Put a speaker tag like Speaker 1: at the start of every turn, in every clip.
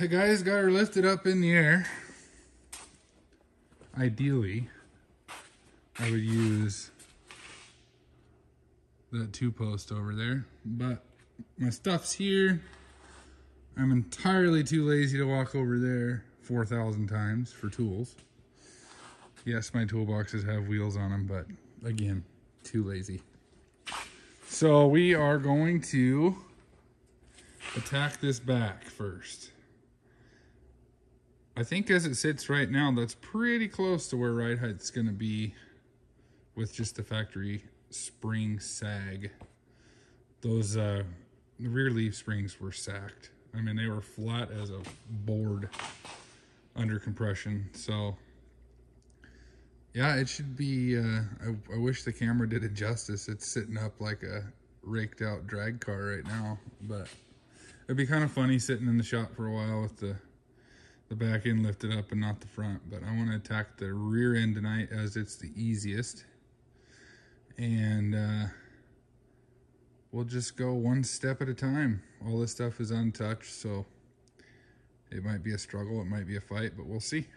Speaker 1: the guys got her lifted up in the air. Ideally, I would use that 2-post over there, but my stuff's here. I'm entirely too lazy to walk over there 4,000 times for tools. Yes, my toolboxes have wheels on them, but again, too lazy. So we are going to attack this back first. I think as it sits right now, that's pretty close to where ride height's going to be with just the factory spring sag. Those the rear leaf springs were sacked. I mean, they were flat as a board under compression. So yeah, it should be, I wish the camera did it justice. It's sitting up like a raked out drag car right now, but it'd be kind of funny sitting in the shop for a while with the back end lifted up and not the front. But I want to attack the rear end tonight as it's the easiest. And we'll just go one step at a time. All this stuff is untouched, so it might be a struggle, it might be a fight, but we'll see.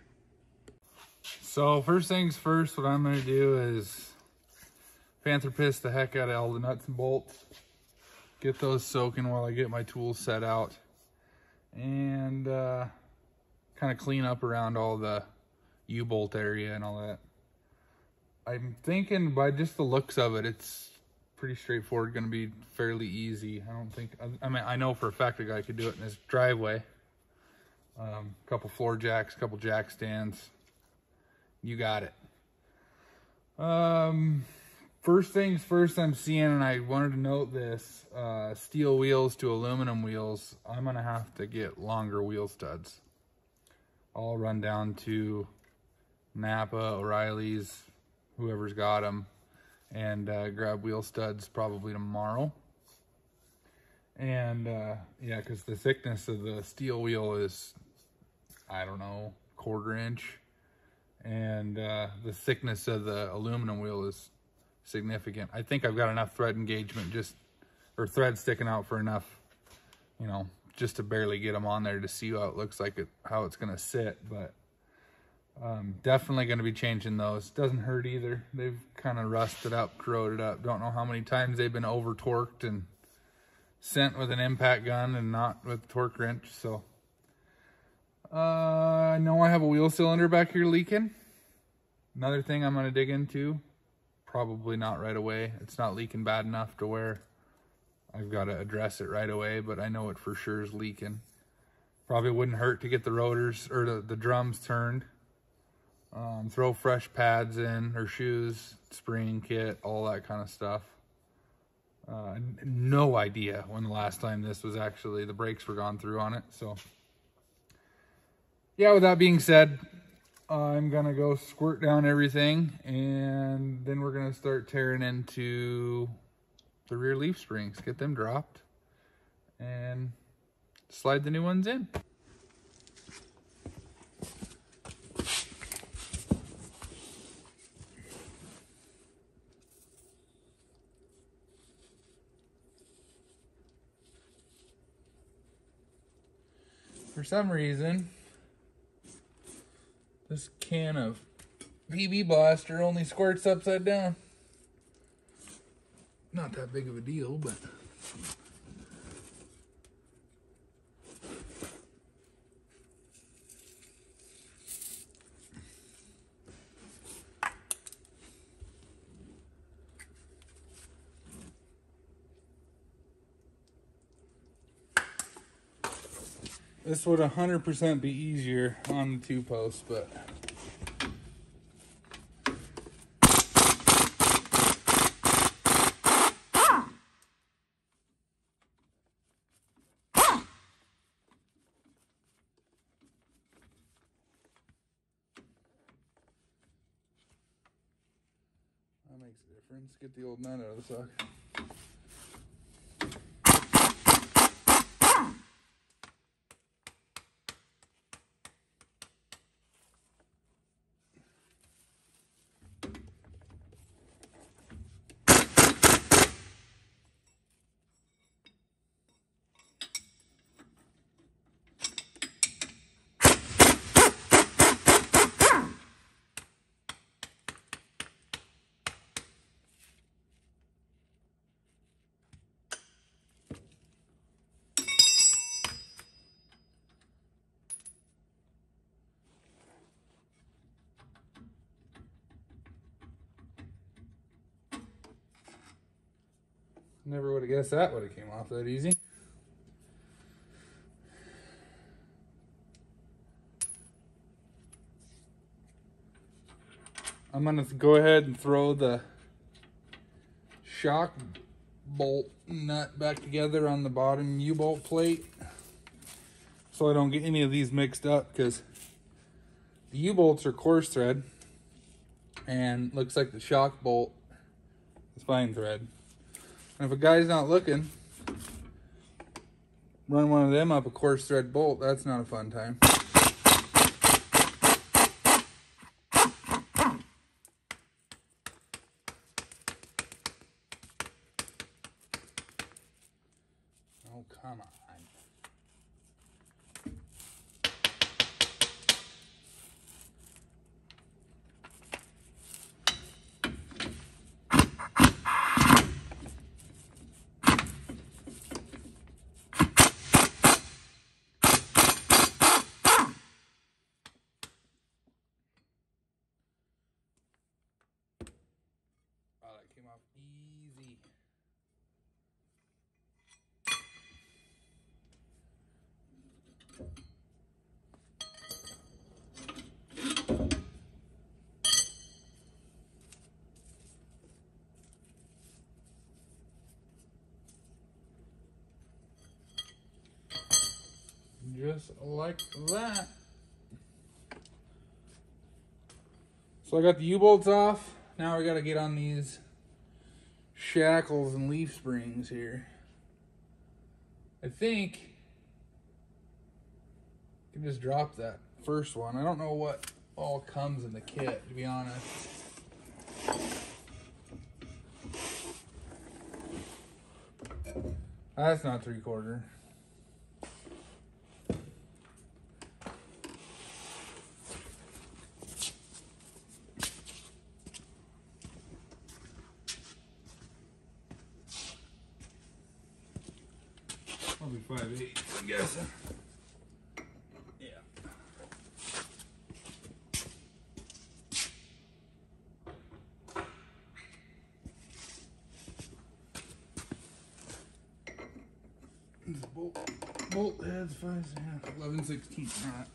Speaker 1: So first things first, what I'm going to do is Panther piss the heck out of all the nuts and bolts. Get those soaking while I get my tools set out. And kind of clean up around all the U-bolt area and all that. I'm thinking by just the looks of it, it's pretty straightforward, going to be fairly easy. I don't think, I mean, I know for a fact a guy could do it in his driveway. Couple floor jacks, couple jack stands. You got it. First things first, I'm seeing, and I wanted to note this, steel wheels to aluminum wheels. I'm going to have to get longer wheel studs. I'll run down to Napa, O'Reilly's, whoever's got them, and grab wheel studs probably tomorrow. And yeah, because the thickness of the steel wheel is, I don't know, 1/4 inch. And the thickness of the aluminum wheel is significant. I think I've got enough thread engagement, or thread sticking out for enough, you know, just to barely get them on there to see how it looks like, how it's going to sit. But definitely going to be changing those. Doesn't hurt either. They've kind of rusted up, corroded up. Don't know how many times they've been over torqued and sent with an impact gun and not with torque wrench. So I know I have a wheel cylinder back here leaking. Another thing I'm going to dig into, probably not right away. It's not leaking bad enough to where I've got to address it right away, but I know it for sure is leaking. Probably wouldn't hurt to get the rotors or the drums turned. Throw fresh pads in, or shoes, spring kit, all that kind of stuff. No idea when the last time this was actually, the brakes were gone through on it. So yeah, with that being said, I'm gonna go squirt down everything, and then we're gonna start tearing into the rear leaf springs, get them dropped, and slide the new ones in. For some reason, this can of BB Blaster only squirts upside down. Not that big of a deal, but this would 100% be easier on the 2-post, but that makes a difference. Get the old nut out of the sock. Never would have guessed that would have came off that easy. I'm going to go ahead and throw the shock bolt nut back together on the bottom U-bolt plate so I don't get any of these mixed up, because the U-bolts are coarse thread and looks like the shock bolt is fine thread. And if a guy's not looking, run one of them up a coarse thread bolt. That's not a fun time. Oh, come on. Oh, that came off easy. Just like that. So I got the U-bolts off. Now we got to get on these shackles and leaf springs here. I think I can just drop that first one. I don't know what all comes in the kit, to be honest. That's not 3/4. Probably 5/8, I'm guessing. Yeah. This bolt heads 11/16. All right.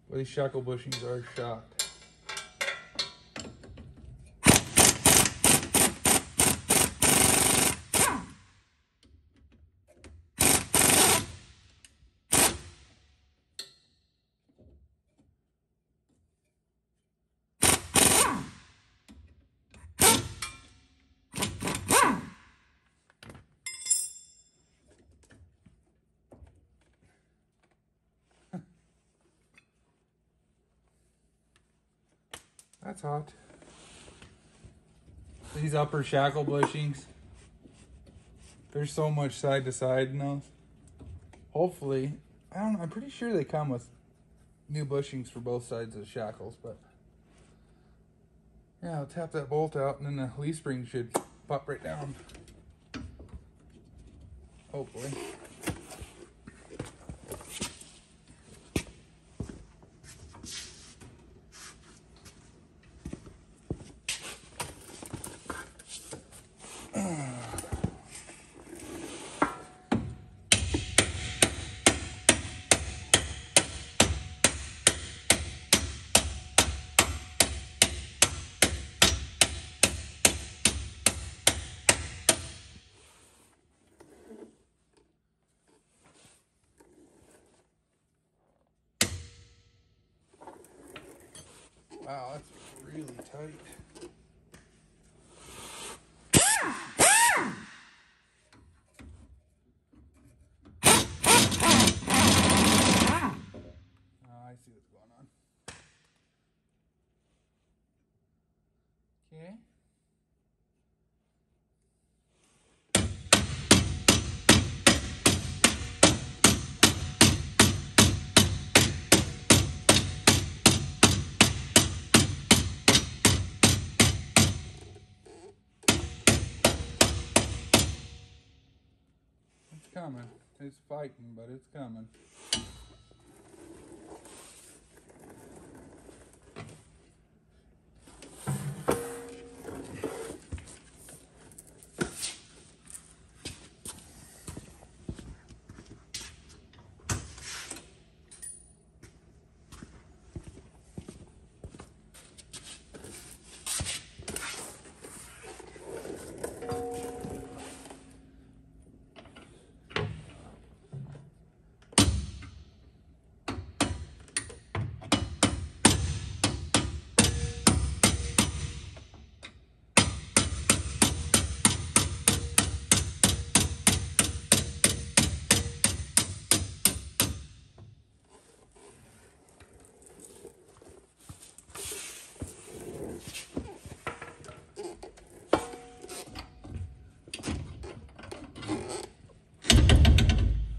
Speaker 1: Well, these shackle bushings are shocked. That's hot. These upper shackle bushings, there's so much side to side in those. Hopefully, I don't know, I'm pretty sure they come with new bushings for both sides of the shackles, but yeah, I'll tap that bolt out and then the leaf spring should pop right down. Hopefully. Wow, that's really tight. I see what's going on. Okay. coming. It's fighting, but it's coming.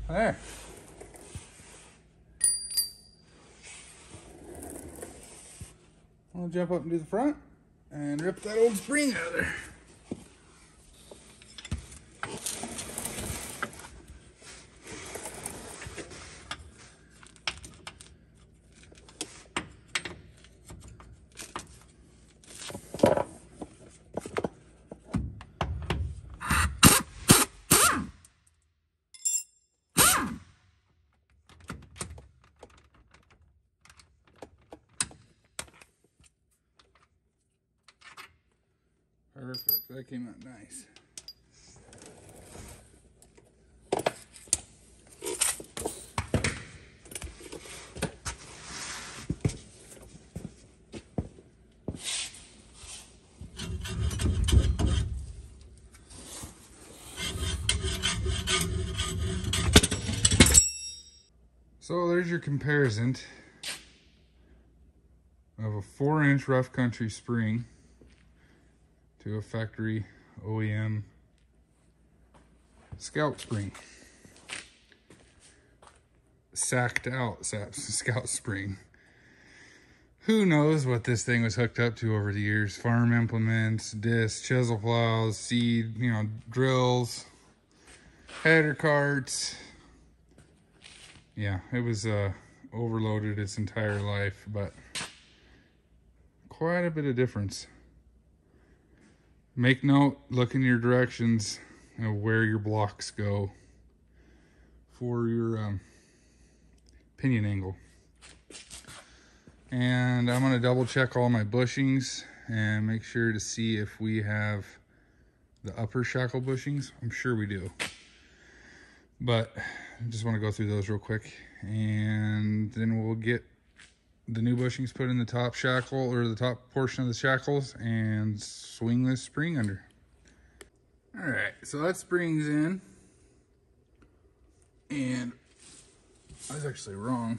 Speaker 1: There. I'll jump up into the front and rip that old spring out of there. Perfect, that came out nice. So there's your comparison of a 4-inch rough country spring to a factory OEM Scout spring. Sacked out Scout spring. Who knows what this thing was hooked up to over the years. Farm implements, discs, chisel plows, seed, you know, drills, header carts. Yeah, it was overloaded its entire life, but quite a bit of difference. Make note, look in your directions of where your blocks go for your pinion angle. And I'm gonna double check all my bushings and make sure to see if we have the upper shackle bushings. I'm sure we do. But I just want to go through those real quick, and then we'll get the new bushings put in the top shackle, or the top portion of the shackles, and swing this spring under. All right, so that spring's in, and I was actually wrong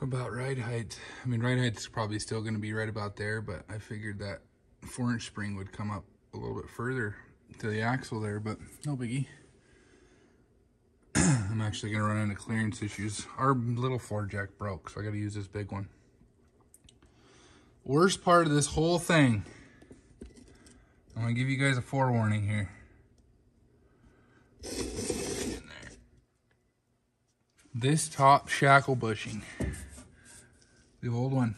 Speaker 1: about ride height. I mean, ride height's probably still going to be right about there, but I figured that 4-inch spring would come up a little bit further to the axle there, but no biggie. I'm actually going to run into clearance issues. Our little floor jack broke, so I got to use this big one. Worst part of this whole thing, I'm going to give you guys a forewarning here. In there. This top shackle bushing, the old one,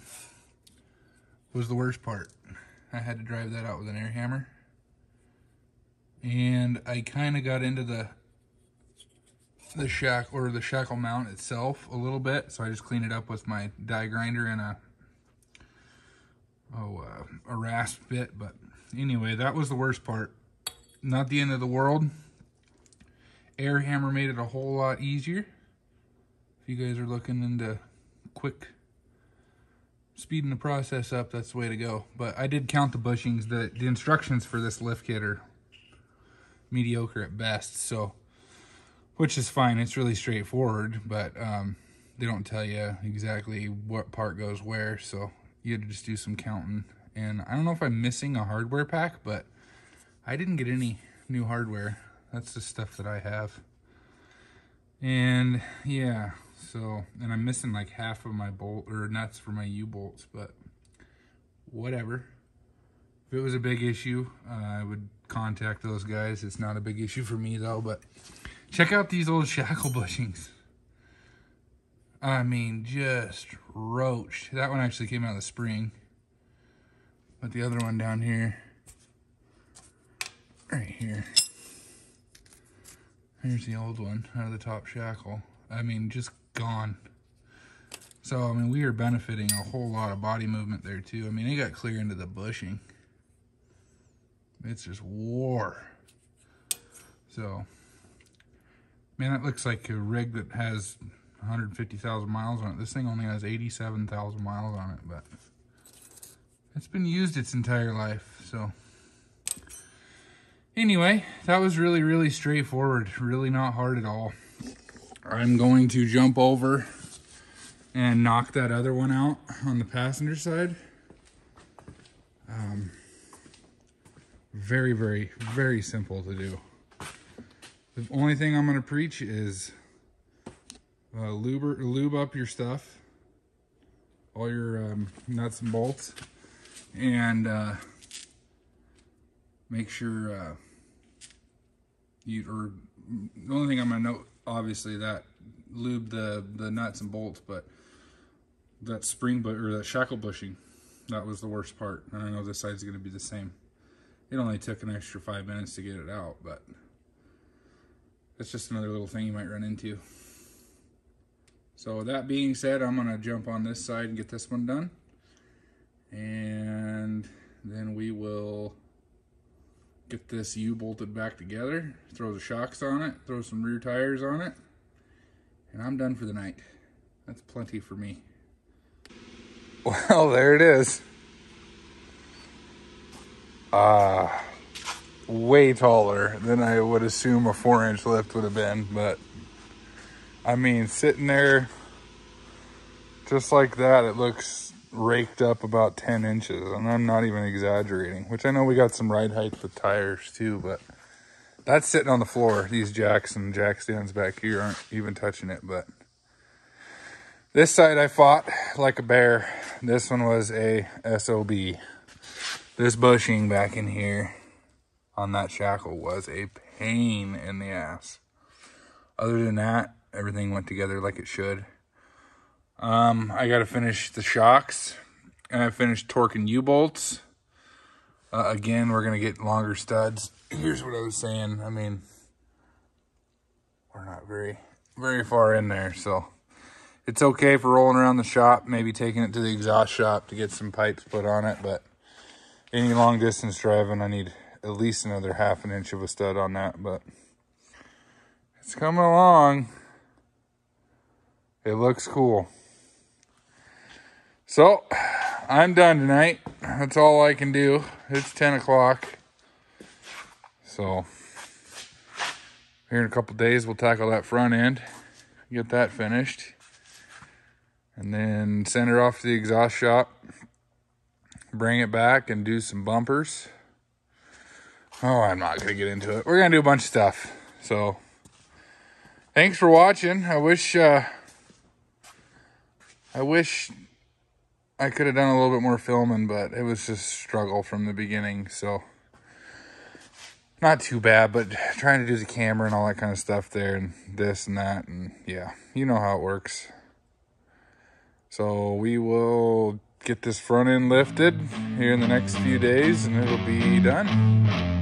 Speaker 1: was the worst part. I had to drive that out with an air hammer. And I kind of got into the shackle mount itself a little bit, so I just cleaned it up with my die grinder and a rasp bit. But anyway, that was the worst part. Not the end of the world. Air hammer made it a whole lot easier. If you guys are looking into quick speeding the process up, that's the way to go. But I did count the bushings. The instructions for this lift kit are mediocre at best, so, which is fine. It's really straightforward, but they don't tell you exactly what part goes where, so you had to just do some counting. And I don't know if I'm missing a hardware pack, but I didn't get any new hardware. That's the stuff that I have. And yeah, so, and I'm missing like half of my bolt or nuts for my U-bolts, but whatever. If it was a big issue, I would contact those guys. It's not a big issue for me though, but Check out these old shackle bushings. I mean, just roached. That one actually came out of the spring. But the other one down here, right here, here's the old one out of the top shackle. I mean, just gone. So, I mean, we are benefiting a whole lot of body movement there too. I mean, it got clear into the bushing. It's just war. So, man, that looks like a rig that has 150,000 miles on it. This thing only has 87,000 miles on it, but it's been used its entire life. So anyway, that was really, really straightforward. Really not hard at all. I'm going to jump over and knock that other one out on the passenger side. Very, very, very simple to do. The only thing I'm going to preach is lube up your stuff, all your nuts and bolts, and make sure the only thing I'm going to note, obviously, that lube the nuts and bolts, but that spring or that shackle bushing, that was the worst part. And I know this side's going to be the same. It only took an extra 5 minutes to get it out, but it's just another little thing you might run into. So with that being said, I'm gonna jump on this side and get this one done. And then we will get this U bolted back together, throw the shocks on it, throw some rear tires on it, and I'm done for the night. That's plenty for me. Well, there it is. Way taller than I would assume a 4-inch lift would have been, but I mean, sitting there just like that, it looks raked up about 10 inches, and I'm not even exaggerating, which I know we got some ride height with tires too, but that's sitting on the floor. These jacks and jack stands back here aren't even touching it, but this side I fought like a bear. This one was a SOB. This bushing back in here on that shackle was a pain in the ass. Other than that, everything went together like it should. I got to finish the shocks, and I finished torquing U-bolts. Again, we're going to get longer studs. Here's what I was saying. I mean, we're not very far in there, so it's okay for rolling around the shop, maybe taking it to the exhaust shop to get some pipes put on it, but any long distance driving, I need at least another 1/2 inch of a stud on that, but it's coming along. It looks cool. So, I'm done tonight. That's all I can do. It's 10 o'clock. So, here in a couple days, we'll tackle that front end, get that finished, and then send her off to the exhaust shop, bring it back and do some bumpers. Oh, I'm not going to get into it. We're going to do a bunch of stuff. So, thanks for watching. I wish I could have done a little bit more filming, but it was just a struggle from the beginning. So, not too bad, but trying to do the camera and all that kind of stuff there and this and that. And yeah, you know how it works. So, we will get this front end lifted here in the next few days and it'll be done.